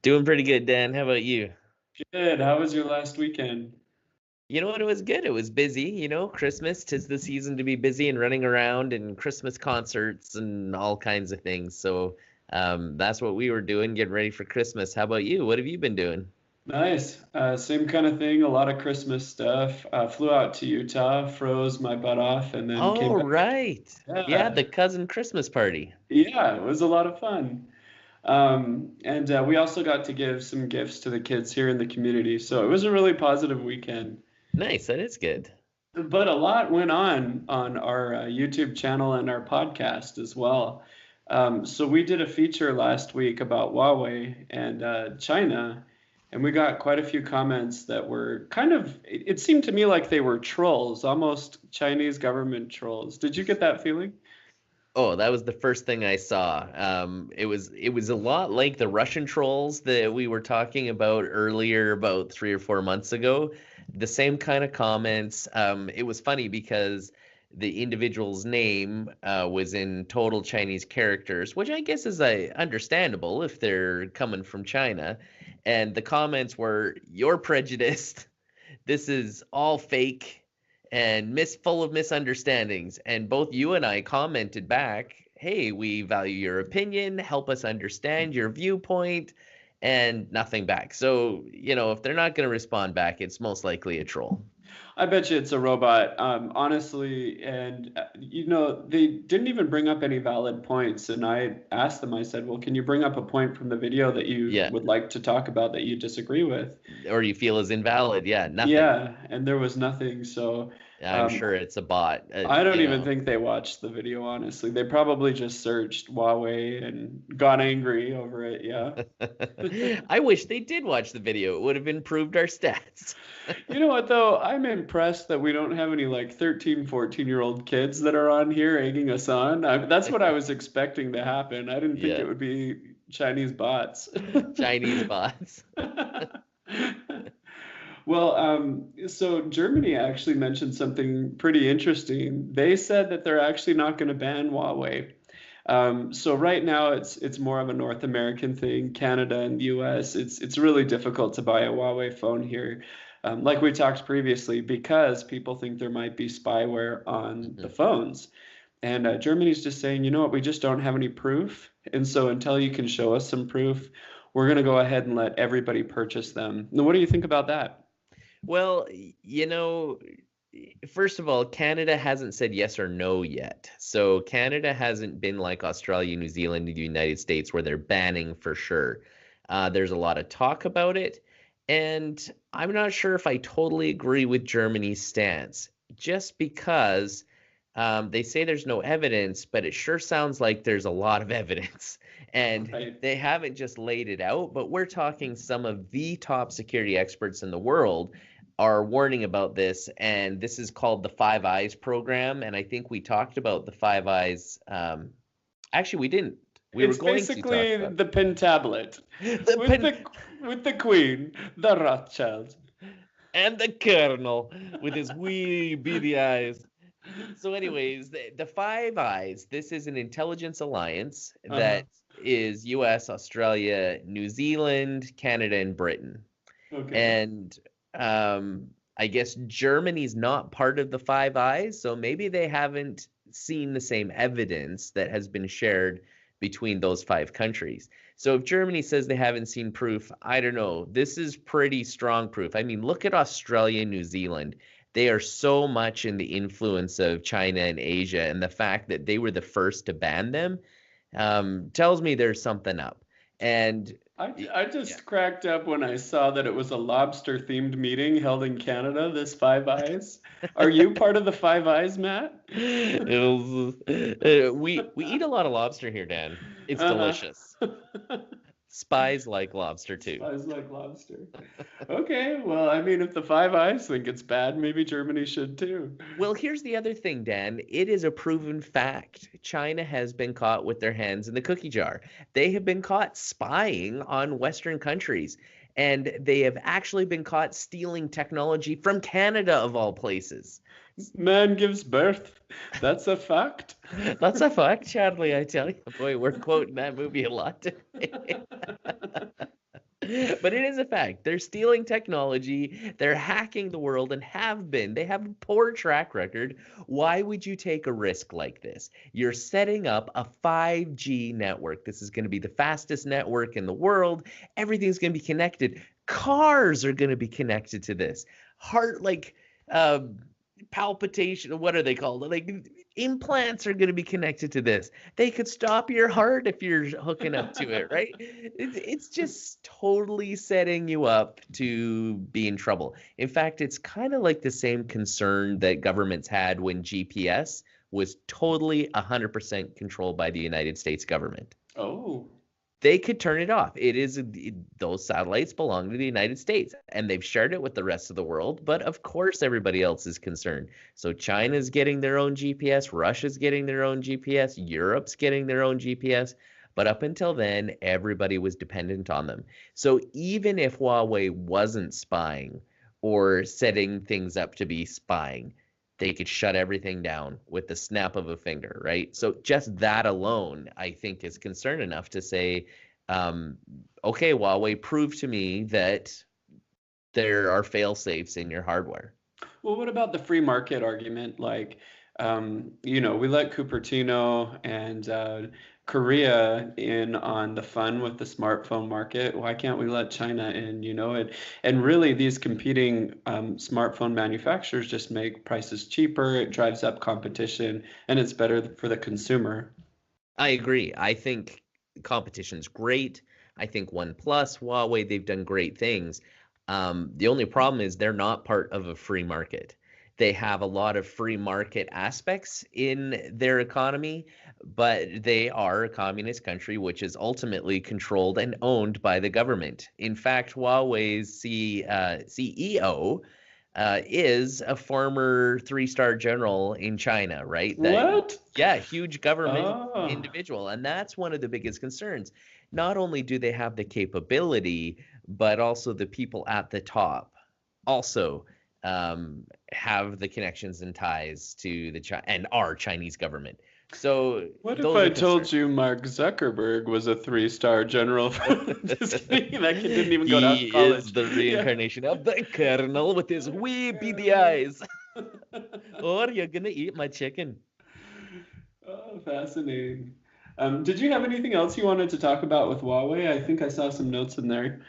Doing pretty good, Dan. How about you? Good. How was your last weekend? You know what? It was good. It was busy. Christmas, 'tis the season to be busy and running around and Christmas concerts and all kinds of things. So that's what we were doing, getting ready for Christmas. How about you? What have you been doing? Nice. Same kind of thing. A lot of Christmas stuff. Flew out to Utah, froze my butt off, and then came Oh, back. right. Yeah, Yeah, the cousin Christmas party. yeah, it was a lot of fun. And we also got to give some gifts to the kids here in the community. So it was a really positive weekend. Nice. That is good. But a lot went on our YouTube channel and our podcast as well. So we did a feature last week about Huawei and China, and we got quite a few comments that were kind of, it seemed to me like they were trolls, almost Chinese government trolls. Did you get that feeling? Oh, that was the first thing I saw. It was a lot like the Russian trolls that we were talking about earlier, about 3 or 4 months ago. The same kind of comments. It was funny because the individual's name was in total Chinese characters, which I guess is understandable if they're coming from China. And the comments were, "You're prejudiced. This is all fake and full of misunderstandings." And both you and I commented back, "Hey, we value your opinion, help us understand your viewpoint," and nothing back. So, if they're not going to respond back, it's most likely a troll. I bet you it's a robot, honestly. And, they didn't even bring up any valid points. And I asked them, I said, well, can you bring up a point from the video that you Yeah. would like to talk about that you disagree with? Or you feel is invalid. Yeah, nothing. Yeah, and there was nothing. So I'm um, sure it's a bot. I don't even think they watched the video, honestly. They probably just searched Huawei and got angry over it. Yeah. I wish they did watch the video. It would have improved our stats. You know what, though? I'm impressed that we don't have any like 13, 14-year-old kids that are on here egging us on. That's what I was expecting to happen. I didn't think Yeah, it would be Chinese bots. Chinese bots. Well, so Germany actually mentioned something pretty interesting. They said that they're actually not going to ban Huawei. So right now it's more of a North American thing. Canada and the US, it's really difficult to buy a Huawei phone here. Like we talked previously, because people think there might be spyware on the Mhm. phones. And Germany's just saying, you know what, we just don't have any proof. And so until you can show us some proof, we're going to go ahead and let everybody purchase them. Now, what do you think about that? Well, first of all, Canada hasn't said yes or no yet. So Canada hasn't been like Australia, New Zealand, and the United States where they're banning for sure. There's a lot of talk about it, and I'm not sure if I totally agree with Germany's stance, just because they say there's no evidence, but it sure sounds like there's a lot of evidence. And Right. they haven't just laid it out, but we're talking some of the top security experts in the world are warning about this, and this is called the Five Eyes program. And I think we talked about the Five Eyes. Actually, we didn't. We were It's going to talk basically about the pen tablet the with pen the queen, the Rothschild. and the Colonel with his wee beady eyes. So, anyways, the Five Eyes. This is an intelligence alliance Uh-huh. that is U.S., Australia, New Zealand, Canada, and Britain. Okay. And I guess Germany's not part of the Five Eyes, so maybe they haven't seen the same evidence that has been shared between those five countries. So if Germany says they haven't seen proof, I don't know. This is pretty strong proof. I mean, look at Australia and New Zealand. They are so much in the influence of China and Asia, and the fact that they were the first to ban them tells me there's something up. And I yeah. just cracked up when I saw that it was a lobster themed meeting held in Canada, this Five Eyes. Are you part of the Five Eyes, Matt? We eat a lot of lobster here, Dan. It's Uh-huh. delicious. Spies like lobster too. Spies like lobster. Okay, well, I mean, if the Five Eyes think it's bad, maybe Germany should too. Well, here's the other thing, Dan. It is a proven fact. China has been caught with their hands in the cookie jar. They have been caught spying on Western countries, and they have actually been caught stealing technology from Canada, of all places. Man gives birth. That's a fact. That's a fact, Charlie, I tell you. Boy, we're quoting that movie a lot today. But it is a fact. They're stealing technology. They're hacking the world and have been. They have a poor track record. Why would you take a risk like this? You're setting up a 5G network. This is going to be the fastest network in the world. Everything's going to be connected. Cars are going to be connected to this. Heart, like, um, palpitation, what are they called? Like, implants are going to be connected to this. They could stop your heart if you're hooking up to it, right? It's just totally setting you up to be in trouble. In fact, it's kind of like the same concern that governments had when GPS was totally 100% controlled by the United States government. Oh. They could turn it off. Those satellites belong to the United States, and they've shared it with the rest of the world. But of course, everybody else is concerned. So China's getting their own GPS, Russia's getting their own GPS, Europe's getting their own GPS. But up until then, everybody was dependent on them. So even if Huawei wasn't spying or setting things up to be spying, they could shut everything down with the snap of a finger, right? So just that alone, I think, is concern enough to say, okay, Huawei, prove to me that there are fail safes in your hardware. Well, what about the free market argument? Like, we let Cupertino and Korea in on the fun with the smartphone market. Why can't we let China in? And really, these competing smartphone manufacturers just make prices cheaper. It drives up competition, and it's better for the consumer. I agree. I think competition's great. I think OnePlus, Huawei, they've done great things. The only problem is they're not part of a free market. They have a lot of free market aspects in their economy, but they are a communist country, which is ultimately controlled and owned by the government. In fact, Huawei's CEO is a former three-star general in China, right? What? Yeah, huge government Oh. individual. And that's one of the biggest concerns. Not only do they have the capability, but also the people at the top also have the connections and ties to and our Chinese government. So What if those I are told concerns. you Mark Zuckerberg was a three-star general? Just kidding. That kid didn't even go to He is college. the Yeah. reincarnation of the colonel with his wee beady eyes. Or you're gonna eat my chicken. Oh, fascinating. Did you have anything else you wanted to talk about with Huawei? I think I saw some notes in there.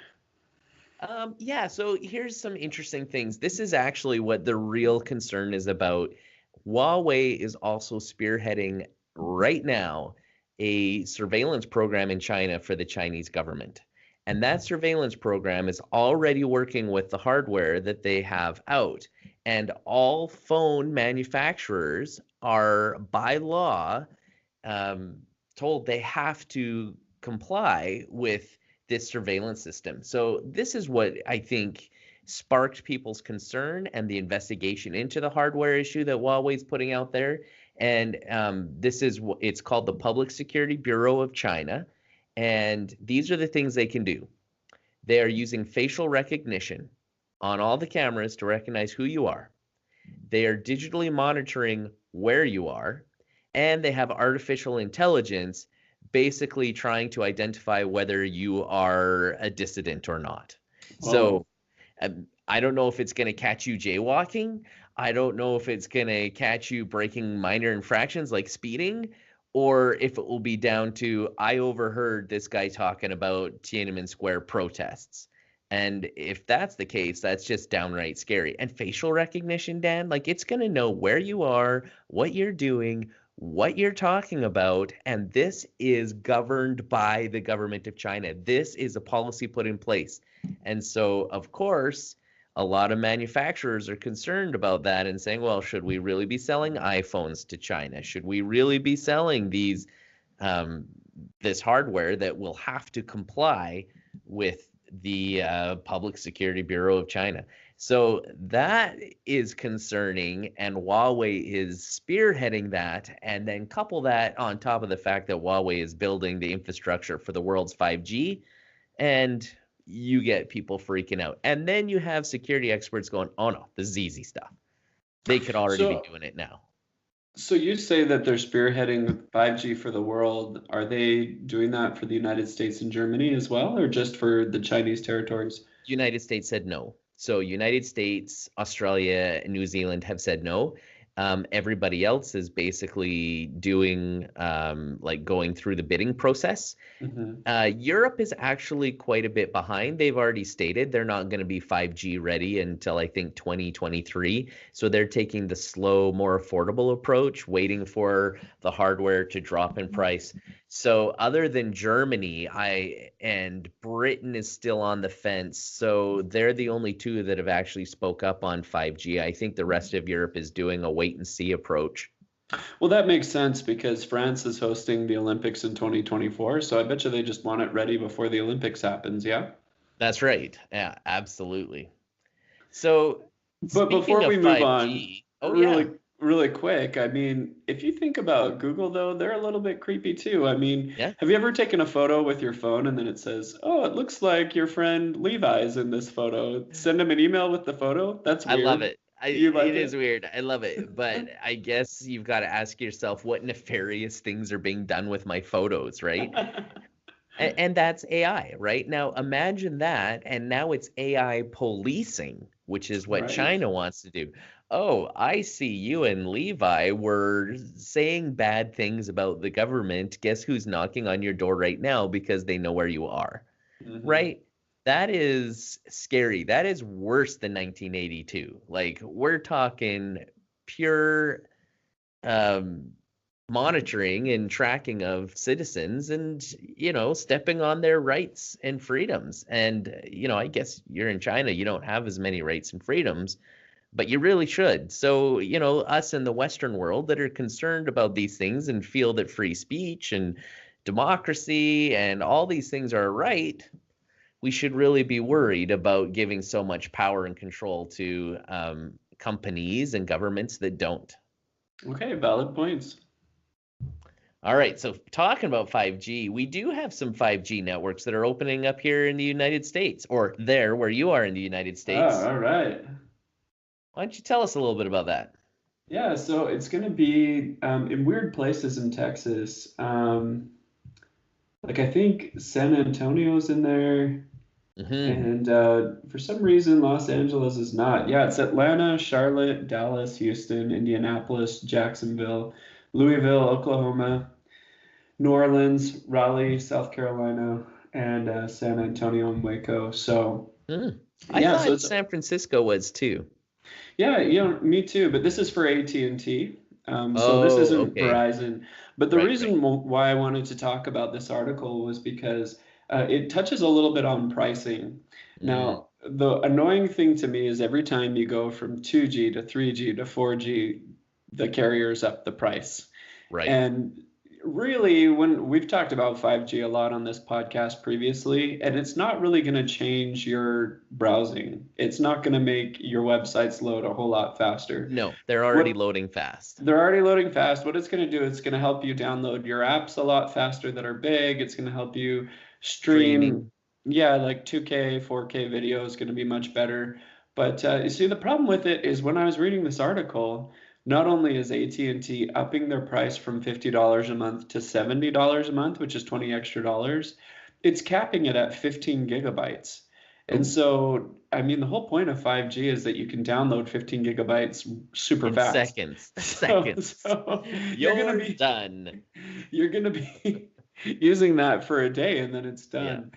Yeah, so here's some interesting things. This is actually what the real concern is about. Huawei is also spearheading right now a surveillance program in China for the Chinese government. And that surveillance program is already working with the hardware that they have out. And all phone manufacturers are, by law, um, told they have to comply with this surveillance system. So this is what I think sparked people's concern and the investigation into the hardware issue that Huawei's putting out there. And this is what it's called, the Public Security Bureau of China. And these are the things they can do. They are using facial recognition on all the cameras to recognize who you are. They are digitally monitoring where you are, and they have artificial intelligence basically trying to identify whether you are a dissident or not. Whoa. So I don't know if it's going to catch you jaywalking. I don't know if it's going to catch you breaking minor infractions like speeding, or if it will be down to, I overheard this guy talking about Tiananmen Square protests. And if that's the case, that's just downright scary. And facial recognition, Dan, like it's going to know where you are, what you're doing, what you're talking about. And this is governed by the government of China. This is a policy put in place. And so, of course, a lot of manufacturers are concerned about that and saying, well, should we really be selling iPhones to China? Should we really be selling um, this hardware that will have to comply with the Public Security Bureau of China? So that is concerning, and Huawei is spearheading that. And then couple that on top of the fact that Huawei is building the infrastructure for the world's 5G, and you get people freaking out. And then you have security experts going, oh no, this is easy stuff. They could already be So doing it now. So you say that they're spearheading 5G for the world. Are they doing that for the United States and Germany as well, or just for the Chinese territories? United States said no. So United States, Australia, and New Zealand have said no. Everybody else is basically doing like going through the bidding process. Hmm. Europe is actually quite a bit behind. They've already stated they're not going to be 5G ready until I think 2023. So they're taking the slow, more affordable approach, waiting for the hardware to drop in price. So other than Germany, I and Britain is still on the fence. So they're the only two that have actually spoke up on 5G. I think the rest of Europe is doing a wait and see approach. Well, that makes sense because France is hosting the Olympics in 2024, so I bet you they just want it ready before the Olympics happens, yeah? That's right. Yeah, absolutely. So But speaking before of we move on, 5G, oh yeah, really quick, I mean, if you think about Google though, they're a little bit creepy too. I mean, yeah, have you ever taken a photo with your phone and then it says, "Oh, it looks like your friend Levi's in this photo." Send him an email with the photo? That's I love weird. it. You It like is it? weird. I love it, but I guess you've got to ask yourself what nefarious things are being done with my photos, right? And that's AI, right? Now imagine that, and now it's AI policing, which is what Right. China wants to do. Oh, I see you and Levi were saying bad things about the government. Guess who's knocking on your door right now because they know where you are? Hmm. Right? That is scary. That is worse than 1982. Like we're talking pure um monitoring and tracking of citizens and stepping on their rights and freedoms. And I guess you're in China, you don't have as many rights and freedoms, but you really should. So, us in the Western world that are concerned about these things and feel that free speech and democracy and all these things are right, we should really be worried about giving so much power and control to companies and governments that don't. Okay, valid points. All right, so talking about 5G, we do have some 5G networks that are opening up here in the United States, or there where you are in the United Ah, States. all right. Why don't you tell us a little bit about that? Yeah, so it's going to be in weird places in Texas. Like I think San Antonio's in there, Hmm. and for some reason Los Angeles is not. Yeah, it's Atlanta, Charlotte, Dallas, Houston, Indianapolis, Jacksonville, Louisville, Oklahoma, New Orleans, Raleigh, South Carolina, and San Antonio and Waco. So Hmm. I yeah, so thought it's San Francisco was too. yeah, me too. But this is for AT&T. So this Oh, isn't okay. Verizon. But the Right, right. reason why I wanted to talk about this article was because it touches a little bit on pricing. Mm, Now, the annoying thing to me is every time you go from 2G to 3G to 4G, the carriers up the price. right. And really, when we've talked about 5G a lot on this podcast previously, and it's not really going to change your browsing. It's not going to make your websites load a whole lot faster. No, they're already What loading fast. they're already loading fast. What it's going to do, it's going to help you download your apps a lot faster that are big. It's going to help you stream, Streaming. yeah, like 2K, 4K video is going to be much better. But you see, the problem with it is when I was reading this article, not only is AT&T upping their price from $50 a month to $70 a month, which is 20 extra dollars, it's capping it at 15 gigabytes. And Oh, so, I mean, the whole point of 5G is that you can download 15 gigabytes super in fast. seconds. So, Seconds. so you're gonna You're be done. you're gonna be using that for a day and then it's Yeah. done.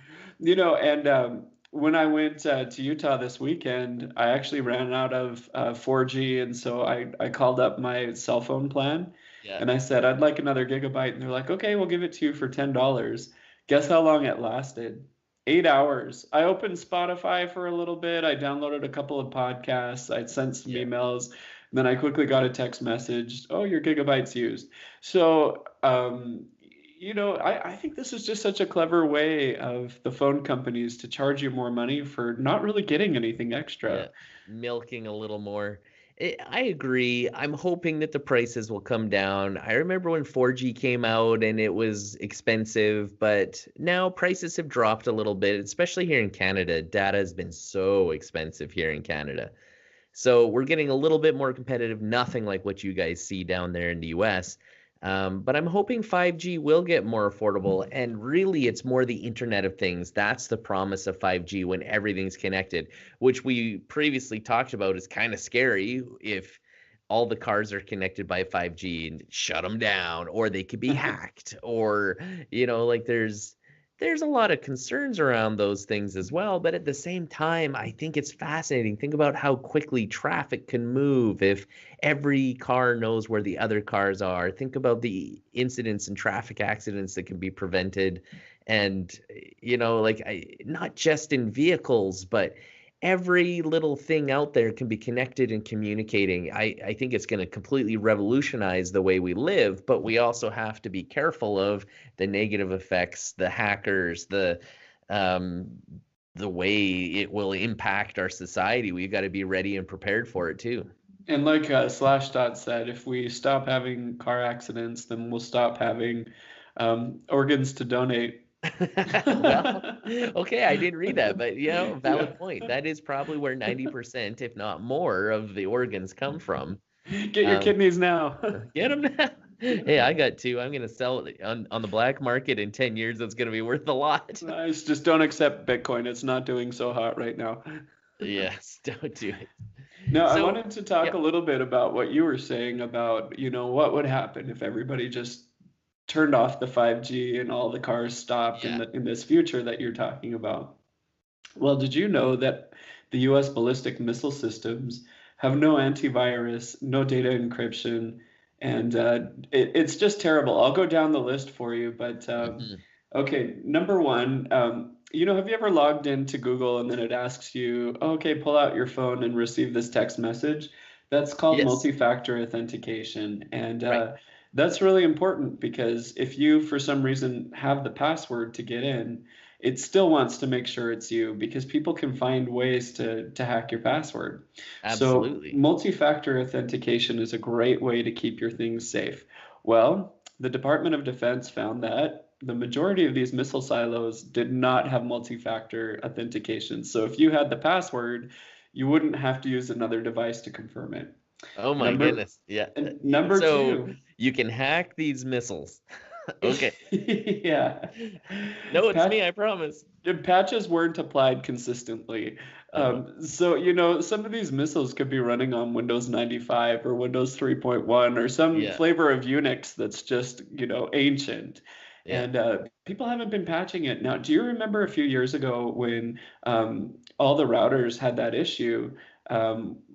And when I went to Utah this weekend, I actually ran out of 4G, and so I called up my cell phone plan, Yeah. and I said I'd like another gigabyte, and they're like, okay, we'll give it to you for $10. Guess how long it lasted? 8 hours. I opened Spotify for a little bit. I downloaded a couple of podcasts. I sent some Yeah. emails. And then I quickly got a text message. Oh, your gigabyte's used. So, I think this is just such a clever way of the phone companies to charge you more money for not really getting anything Yeah, extra. milking a little more. I agree. I'm hoping that the prices will come down. I remember when 4G came out and it was expensive, but now prices have dropped a little bit, especially here in Canada. Data has been so expensive here in Canada. So we're getting a little bit more competitive, nothing like what you guys see down there in the US. But I'm hoping 5G will get more affordable. And really, it's more the Internet of Things. That's the promise of 5G when everything's connected, which we previously talked about is kind of scary if all the cars are connected by 5G and shut them down, or they could be hacked, or, like there's a lot of concerns around those things as well. But at the same time, I think it's fascinating. Think about how quickly traffic can move if every car knows where the other cars are. Think about the incidents and traffic accidents that can be prevented. And, not just in vehicles, but every little thing out there can be connected and communicating. I think it's going to completely revolutionize the way we live, but we also have to be careful of the negative effects, the hackers, um, the way it will impact our society. We've got to be ready and prepared for it too. And like Slashdot said, if we stop having car accidents, then we'll stop having organs to donate. Well, okay, I didn't read that, but valid point. That is probably where 90%, if not more, of the organs come from. Get your kidneys now. Get them now. Hey, I got two. I'm going to sell it on the black market in 10 years. That's going to be worth a lot. Nice. Just don't accept Bitcoin. It's not doing so hot right now. Yes, don't do it. No, I wanted to talk a little bit about what you were saying about, what would happen if everybody just turned off the 5G and all the cars stopped in this future that you're talking about. Well, did you know that the US ballistic missile systems have no antivirus, no data encryption, and it's just terrible. I'll go down the list for you, but okay, number one, have you ever logged into Google and then it asks you, okay, pull out your phone and receive this text message? That's called multi-factor authentication. And that's really important because if you, for some reason, have the password to get in, it still wants to make sure it's you because people can find ways to hack your password. Absolutely. So multi-factor authentication is a great way to keep your things safe. Well, the Department of Defense found that the majority of these missile silos did not have multi-factor authentication. So if you had the password, you wouldn't have to use another device to confirm it. Oh my goodness. Yeah. Number two. You can hack these missiles. Okay. Yeah. No, it's me, I promise. Patches weren't applied consistently. So, some of these missiles could be running on Windows 95 or Windows 3.1 or some flavor of Unix that's just, ancient. Yeah. And people haven't been patching it. Now, do you remember a few years ago when all the routers had that issue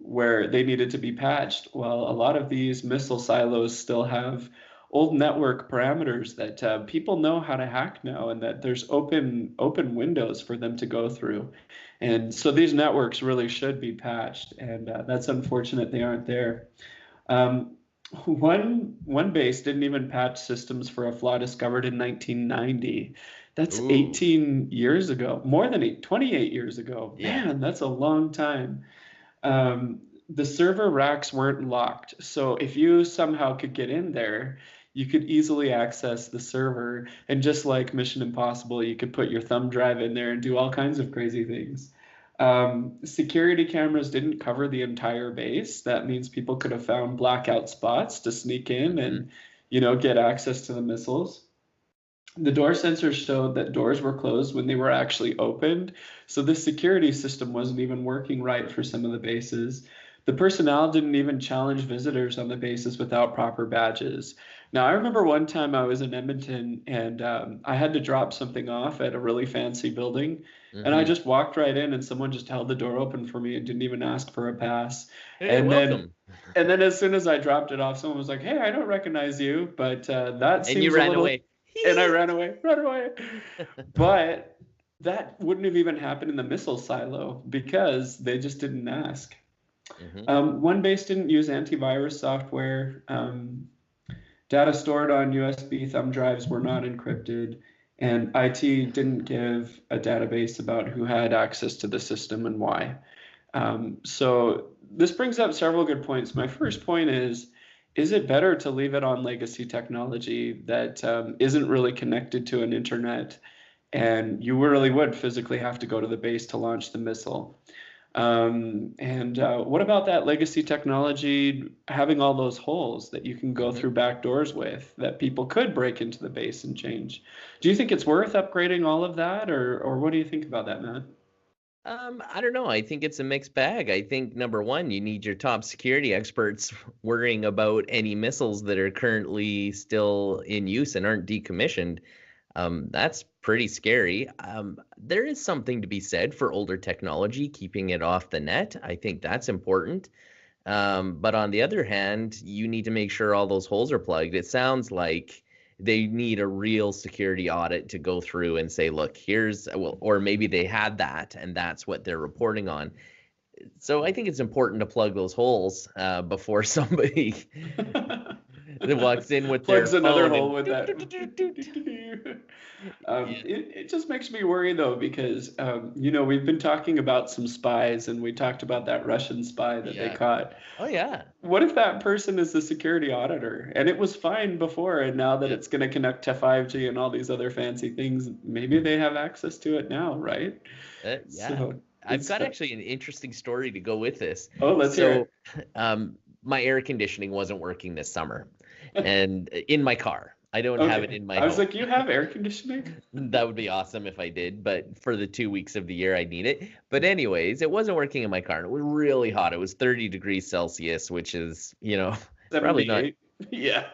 where they needed to be patched? Well, a lot of these missile silos still have old network parameters that people know how to hack now, and that there's open windows for them to go through. And so these networks really should be patched, and that's unfortunate they aren't there. One base didn't even patch systems for a flaw discovered in 1990. That's 18 years ago, more than 28 years ago. Yeah. Man, that's a long time. The server racks weren't locked. So if you somehow could get in there, you could easily access the server. And just like Mission Impossible, you could put your thumb drive in there and do all kinds of crazy things. Security cameras didn't cover the entire base. That means people could have found blackout spots to sneak in and, get access to the missiles. The door sensors showed that doors were closed when they were actually opened. So the security system wasn't even working right for some of the bases. The personnel didn't even challenge visitors on the bases without proper badges. Now, I remember one time I was in Edmonton and I had to drop something off at a really fancy building. And I just walked right in and someone just held the door open for me and didn't even ask for a pass. Hey, welcome. And then as soon as I dropped it off, someone was like, "Hey, I don't recognize you," but that seems and you ran away. And I ran away. But that wouldn't have even happened in the missile silo because they just didn't ask. One base didn't use antivirus software. Data stored on USB thumb drives were not encrypted. And IT didn't give a database about who had access to the system and why. So this brings up several good points. My first point is it better to leave it on legacy technology that isn't really connected to an internet, and you really would physically have to go to the base to launch the missile? And what about that legacy technology having all those holes that you can go Mhm. through back doors with that people could break into the base and change? Do you think it's worth upgrading all of that, or what do you think about that, man? I don't know. I think it's a mixed bag. I think number one, you need your top security experts worrying about any missiles that are currently still in use and aren't decommissioned. That's pretty scary. There is something to be said for older technology, keeping it off the net. I think that's important. But on the other hand, you need to make sure all those holes are plugged. It sounds like they need a real security audit to go through and say, look, here's, well, or maybe they had that and that's what they're reporting on. So I think it's important to plug those holes before somebody that walks in with their Plugs another phone hole and with doot, that. doot, doot, doot, doot. Yeah, It just makes me worry though, because we've been talking about some spies, and we talked about that Russian spy that they yeah. caught. Oh yeah. What if that person is the security auditor and it was fine before, and now that Yeah. it's going to connect to 5G and all these other fancy things, maybe they have access to it now, right? Yeah. So I've it's got actually an interesting story to go with this. oh, let's hear So, it. my air conditioning wasn't working this summer, and in my car. I don't have it Okay, in my I was home. like, you have air conditioning? That would be awesome if I did, but for the 2 weeks of the year, I need it. But anyways, it wasn't working in my car, and it was really hot. It was 30 degrees Celsius, which is, probably not. 78. Yeah.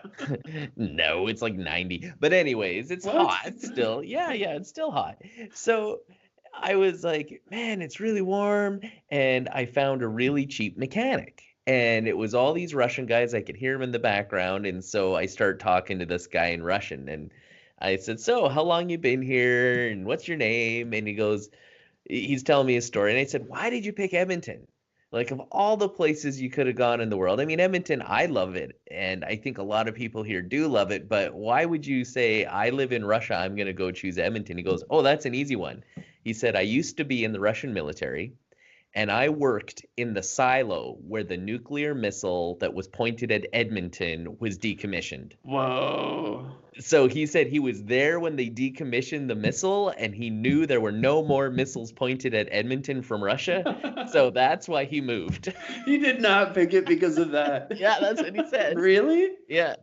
No, it's like 90. But anyways, it's What? hot still. Yeah, yeah, it's still hot. So I was like, man, it's really warm. And I found a really cheap mechanic. And it was all these Russian guys. I could hear them in the background. And so I start talking to this guy in Russian. And I said, so how long you been here? And what's your name? And he's telling me a story. And I said, why did you pick Edmonton? Like, of all the places you could have gone in the world, I mean, Edmonton, I love it. And I think a lot of people here do love it. But why would you say, I live in Russia, I'm going to go choose Edmonton? He goes, oh, that's an easy one. He said, I used to be in the Russian military, and I worked in the silo where the nuclear missile that was pointed at Edmonton was decommissioned. Whoa. So he said he was there when they decommissioned the missile, and he knew there were no more missiles pointed at Edmonton from Russia. So that's why he moved. He did not pick it because of that. Yeah, that's what he said. Really? Yeah.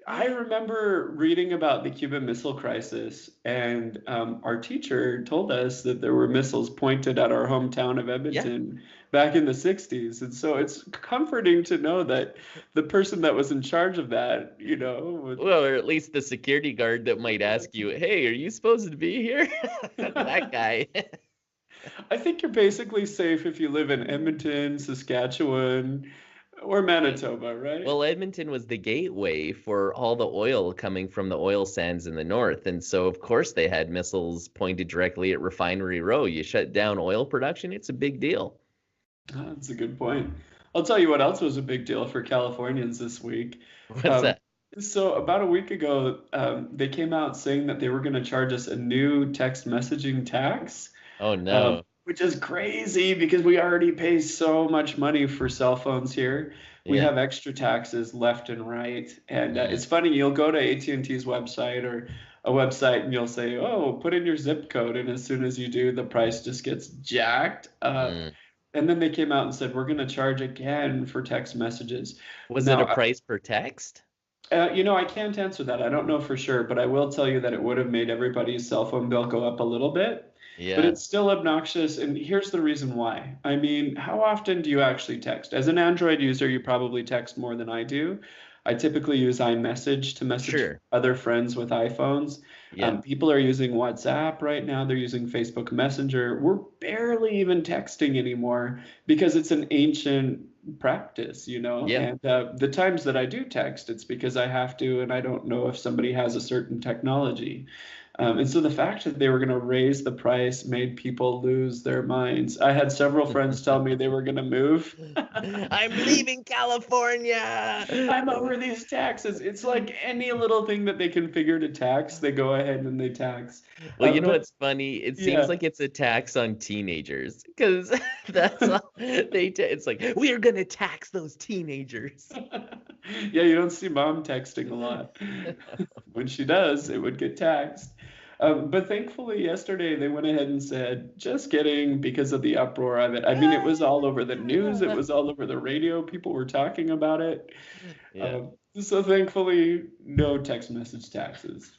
I remember reading about the Cuban Missile Crisis, and our teacher told us that there were missiles pointed at our hometown of Yeah. Edmonton back in the 60s. And so it's comforting to know that the person that was in charge of that, Well, or at least the security guard that might ask you, hey, are you supposed to be here? That guy. I think you're basically safe if you live in Edmonton, Saskatchewan, or Manitoba, right? Well, Edmonton was the gateway for all the oil coming from the oil sands in the north. And so, of course, they had missiles pointed directly at Refinery Row. You shut down oil production, it's a big deal. That's a good point. I'll tell you what else was a big deal for Californians this week. What's Um, that? so about a week ago, they came out saying that they were going to charge us a new text messaging tax, Oh, no. which is crazy because we already pay so much money for cell phones here. We Yeah. have extra taxes left and right, and Mm, it's funny. You'll go to AT&T's website or a website, and you'll say, "Oh, put in your zip code," and as soon as you do, the price just gets jacked up. mm. And then they came out and said, we're going to charge again for text messages. Was it Now, a price per text? I can't answer that. I don't know for sure, but I will tell you that it would have made everybody's cell phone bill go up a little bit. But Yeah, it's still obnoxious. And here's the reason why. I mean, how often do you actually text? As an Android user, you probably text more than I do. I typically use iMessage to message sure. other friends with iPhones. Yeah, People are using WhatsApp right now. They're using Facebook Messenger. We're barely even texting anymore because it's an ancient practice, yeah. And the times that I do text, it's because I have to, and I don't know if somebody has a certain technology. And so the fact that they were going to raise the price made people lose their minds. I had several friends tell me they were going to move. I'm leaving California. I'm over these taxes. It's like any little thing that they can figure to tax, they go ahead and they tax. Well, you know But what's funny? It seems yeah, like it's a tax on teenagers because that's all it's like we are gonna tax those teenagers. yeah, you don't see mom texting a lot. When she does, it would get taxed. But thankfully, yesterday they went ahead and said, just kidding, because of the uproar of it. I mean, it was all over the news, it was all over the radio, people were talking about it. Yeah. So thankfully, no text message taxes.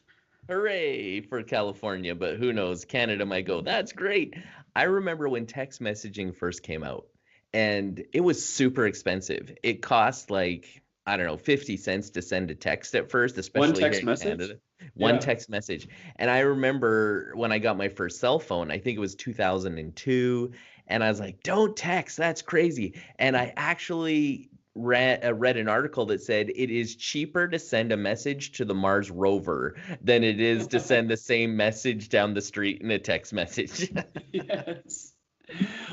Hooray for California, but who knows? Canada might go, that's great. I remember when text messaging first came out, and it was super expensive. It cost like, I don't know, 50 cents to send a text at first, One especially here text in message? Canada. One Yeah. text message. And I remember when I got my first cell phone, I think it was 2002, and I was like, don't text, that's crazy. And I actually read an article that said it is cheaper to send a message to the Mars rover than it is to send the same message down the street in a text message. Yes.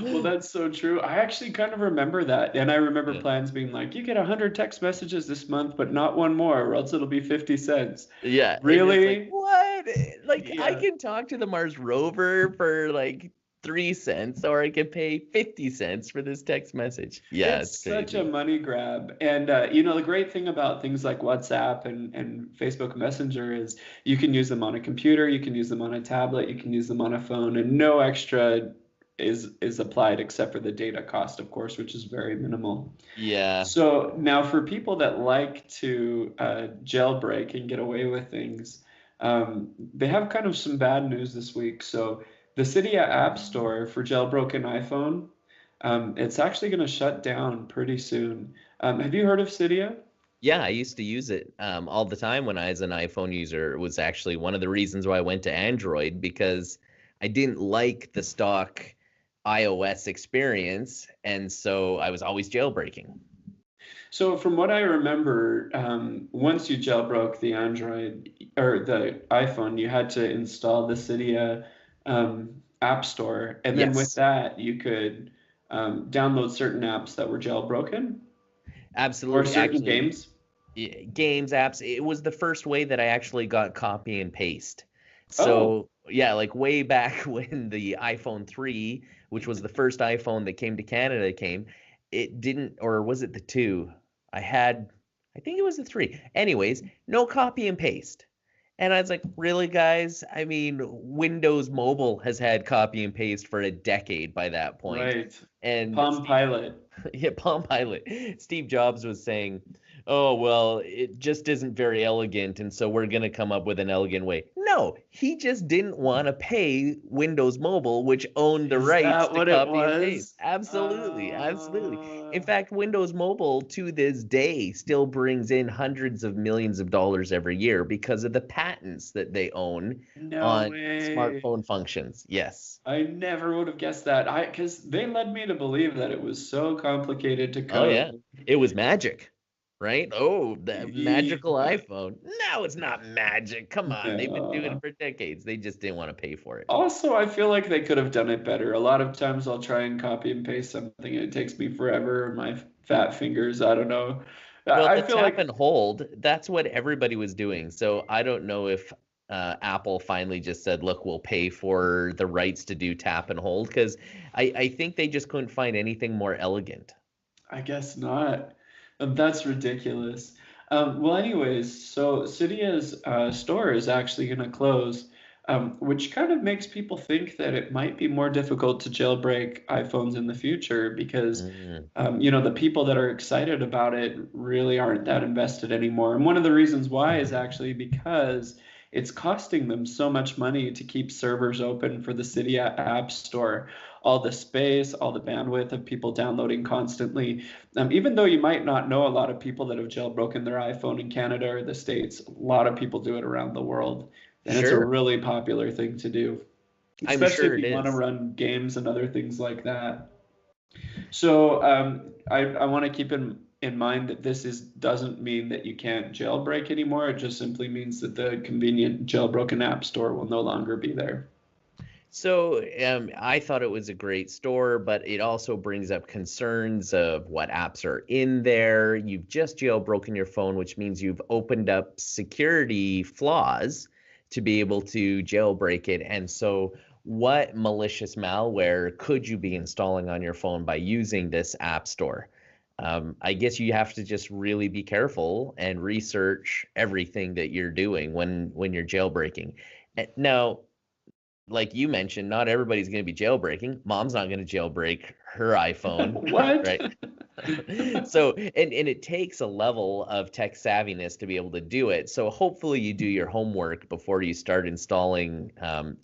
Well, that's so true. I actually kind of remember that. And I remember Yeah. plans being like, you get 100 text messages this month, but not one more, or else it'll be 50 cents. Yeah, and it's like, Really? what? Like, I Yeah. can talk to the Mars rover for like 3 cents, or I can pay 50 cents for this text message. Yeah, it's It's such a crazy. money grab. And the great thing about things like WhatsApp and Facebook Messenger is you can use them on a computer, you can use them on a tablet, you can use them on a phone, and no extra is applied except for the data cost, of course, which is very minimal. Yeah. So now for people that like to jailbreak and get away with things, they have kind of some bad news this week. So the Cydia App Store for jailbroken iPhone, it's actually going to shut down pretty soon. Have you heard of Cydia? Yeah, I used to use it all the time when I was an iPhone user. It was actually one of the reasons why I went to Android because I didn't like the stock iOS experience, and so I was always jailbreaking. So from what I remember, once you jailbroke the Android or the iPhone, you had to install the Cydia App Store, and then with Yes, that, you could download certain apps that were jailbroken or absolutely. certain Actually, games. games, apps, it was the first way that I actually got copy and paste. Oh, So, yeah, like way back when the iPhone 3, which was the first iPhone that came to Canada, came, it didn't, or was it the 2? I had, I think it was the 3. Anyways, no copy and paste. And I was like, really, guys? I mean, Windows Mobile has had copy and paste for a decade by that point. right. And Palm Steve Pilot. yeah, Palm Pilot. Steve Jobs was saying, "Oh, well, it just isn't very elegant, and so we're going to come up with an elegant way." No, he just didn't want to pay Windows Mobile, which owned the Is rights that to what it copy and paste. was? Absolutely, absolutely. In fact, Windows Mobile to this day still brings in hundreds of millions of dollars every year because of the patents that they own No on way. smartphone functions. Yes. I never would have guessed that. Because they led me to believe that it was so complicated to Oh yeah, code. it was magic, right? Oh, the magical Yeah. iPhone. No, it's not magic. Come on, they've been doing it No. for decades. They just didn't want to pay for it. Also, I feel like they could have done it better. A lot of times I'll try and copy and paste something and it takes me forever. My fat fingers, I don't know. Well, I the feel tap like, and hold, that's what everybody was doing. So I don't know if Apple finally just said, look, we'll pay for the rights to do tap and hold, because I think they just couldn't find anything more elegant. I guess not. That's ridiculous. Well, anyways, so Cydia's store is actually going to close, which kind of makes people think that it might be more difficult to jailbreak iPhones in the future because, Mm, the people that are excited about it really aren't that invested anymore. And one of the reasons why is actually because it's costing them so much money to keep servers open for the Cydia App Store, all the space, all the bandwidth of people downloading constantly. Even though you might not know a lot of people that have jailbroken their iPhone in Canada or the States, a lot of people do it around the world. And it's a sure, really popular thing to do, I'm especially sure if it you want to is. run games and other things like that. So I want to keep in mind that doesn't mean that you can't jailbreak anymore. It just simply means that the convenient jailbroken app store will no longer be there. So I thought it was a great store, but it also brings up concerns of what apps are in there. You've just jailbroken your phone, which means you've opened up security flaws to be able to jailbreak it. And so, what malicious malware could you be installing on your phone by using this app store? I guess you have to just really be careful and research everything that you're doing when you're jailbreaking. Now, like you mentioned, not everybody's going to be jailbreaking. Mom's not going to jailbreak her iPhone, What? right? So, and it takes a level of tech savviness to be able to do it. So hopefully you do your homework before you start installing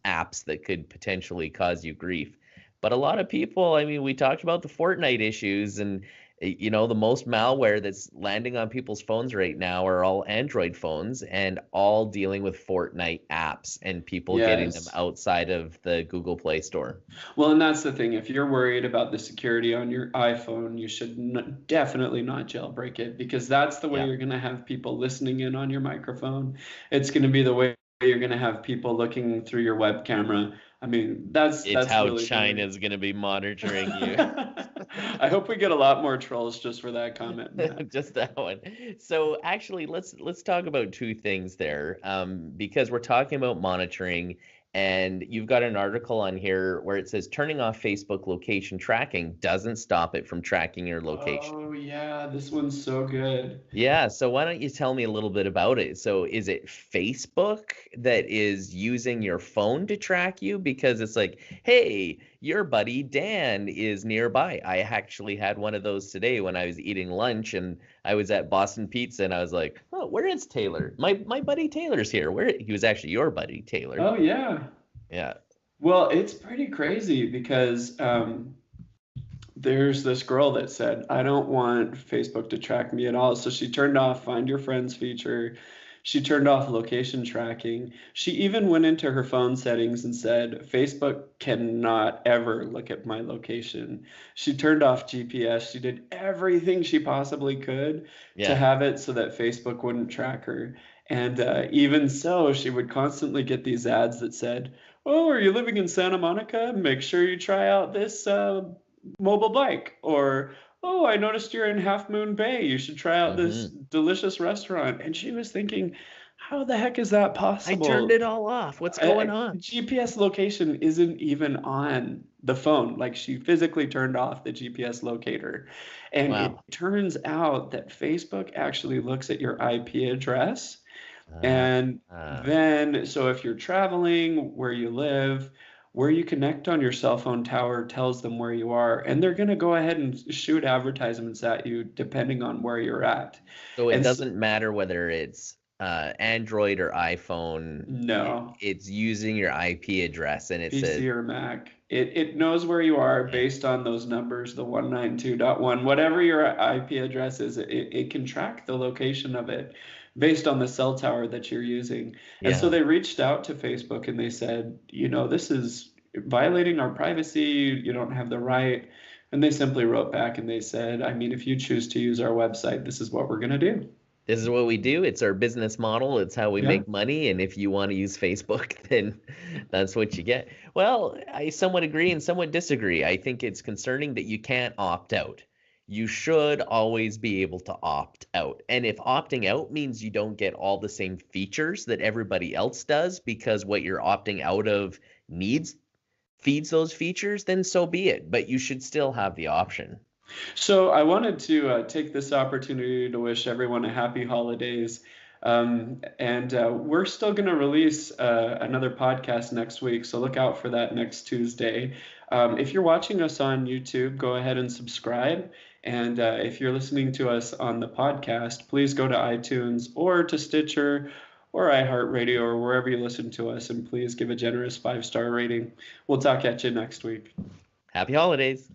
apps that could potentially cause you grief. But a lot of people, I mean, we talked about the Fortnite issues, and the most malware that's landing on people's phones right now are all Android phones and all dealing with Fortnite apps and people getting them Yes. outside of the Google Play Store. Well, and that's the thing. If you're worried about the security on your iPhone, you should definitely not jailbreak it, because that's the way Yeah. you're going to have people listening in on your microphone. It's going to be the way you're going to have people looking through your web camera. I mean, It's that's how really the way. China's going to be monitoring you. I hope we get a lot more trolls just for that comment, Matt. Just that one. So actually, let's talk about two things there, because we're talking about monitoring, and you've got an article on here where it says turning off Facebook location tracking doesn't stop it from tracking your location. Oh yeah, this one's so good. Yeah, so why don't you tell me a little bit about it? So is it Facebook that is using your phone to track you? Because it's like, hey, your buddy Dan is nearby. I actually had one of those today when I was eating lunch and I was at Boston Pizza and I was like, oh, where is Taylor? My buddy Taylor's here. Where he was actually your buddy Taylor. Oh yeah. Yeah. Well, it's pretty crazy because there's this girl that said, I don't want Facebook to track me at all. So she turned off Find Your Friends feature. She turned off location tracking. She even went into her phone settings and said, Facebook cannot ever look at my location. She turned off GPS. She did everything she possibly could to Yeah. have it so that Facebook wouldn't track her. And even so, she would constantly get these ads that said, oh, are you living in Santa Monica? Make sure you try out this mobile bike. Or, oh, I noticed you're in Half Moon Bay. You should try out this Hmm. delicious restaurant. And she was thinking, how the heck is that I turned possible? it all off. What's going on? GPS location isn't even on the phone. Like, she physically turned off the GPS locator. And it Wow. turns out that Facebook actually looks at your IP address. Uh, And uh, then, so if you're traveling, where you live, where you connect on your cell phone tower tells them where you are. And they're going to go ahead and shoot advertisements at you depending on where you're at. So it And doesn't matter whether it's Android or iPhone, no, it's using your IP address and it says, PC or Mac, it knows where you are yeah, based on those numbers, the 192.1, whatever your IP address is, it can track the location of it based on the cell tower that you're using. And so yeah. they reached out to Facebook and they said, this is violating our privacy. You don't have the right. And they simply wrote back and they said, I mean, if you choose to use our website, this is what we're going to do. This is what we do. It's our business model. It's how we Yeah. make money. And if you want to use Facebook, then that's what you get. Well, I somewhat agree and somewhat disagree. I think it's concerning that you can't opt out. You should always be able to opt out. And if opting out means you don't get all the same features that everybody else does because what you're opting out of needs feeds those features, then so be it. But you should still have the option. So I wanted to take this opportunity to wish everyone a happy holidays. And we're still going to release another podcast next week, so look out for that next Tuesday. If you're watching us on YouTube, go ahead and subscribe. And if you're listening to us on the podcast, please go to iTunes or to Stitcher or iHeartRadio or wherever you listen to us, and please give a generous 5-star rating. We'll talk at you next week. Happy holidays.